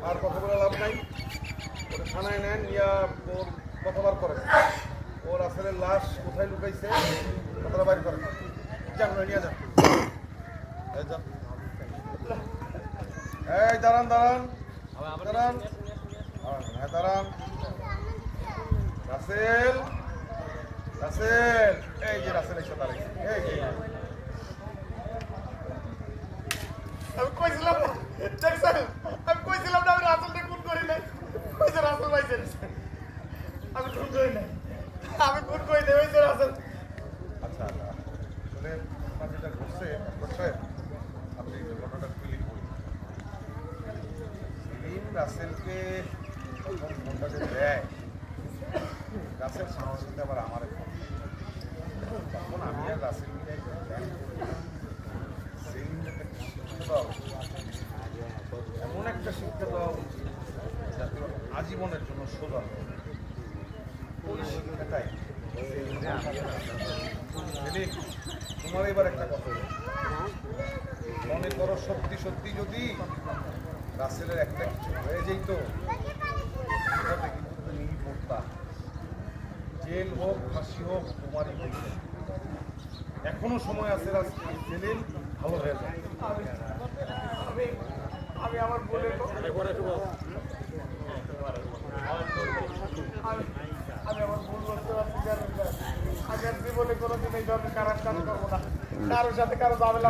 আর কথা বলে লাভ নাই, ওটা থানায় নেন, ইয়া ওর কথাবার করেন, ওর আসলে লাশ কোথায় লুকাইছে কথাটা বাইর করেন। যান নিয়ে যান, এই দাঁড়ান দাঁড়ান দাঁড়ান, হ্যাঁ দাঁড়ান। রাসেল, রাসেল, এই যে রাসেল এসে দাঁড়াইছে, এই যে আমি কইছিলাম না, দেখছেন আমি কইছিলাম না আমি রাসেলকে খুন করি নাই, কইছে রাসেল ভাই আমি খুন করি নাই, আমি খুন করি নাই, হয়েছে রাসেল। আচ্ছা আসলে আপনার যেটা ঘটছে আপনি ঘটনাটা ক্লিক করুন। সেলিম রাসেলকে যখন ফোনটা যে দেয়, রাসেল সাহস দিতে আবার আমার তখন আমি আর রাসেল মিলে সেলিমকে শিক্ষা দেওয়া এমন একটা শিক্ষা দেওয়া উচিত যাতে আজীবনের জন্য সোজা ওই শিক্ষাটাই সেলিম। তোমার এবার একটা কথা মনে করো, সত্যি সত্যি যদি রাসেলের একটা কিছু হয়ে যেত, সেটাতে কিন্তু তুমি পড়তা, জেল হোক ফাঁসি হোক তোমারই হইবে। এখনো সময় আছে সেলিম, ভালো হয়ে যায়। আমি আমার বলে আমি আমার ভুল করতে পারছি, আগের জীবনে কোনোদিন এই ধরনের কারো করবো না, কারোর সাথে কারো ঝামেলা।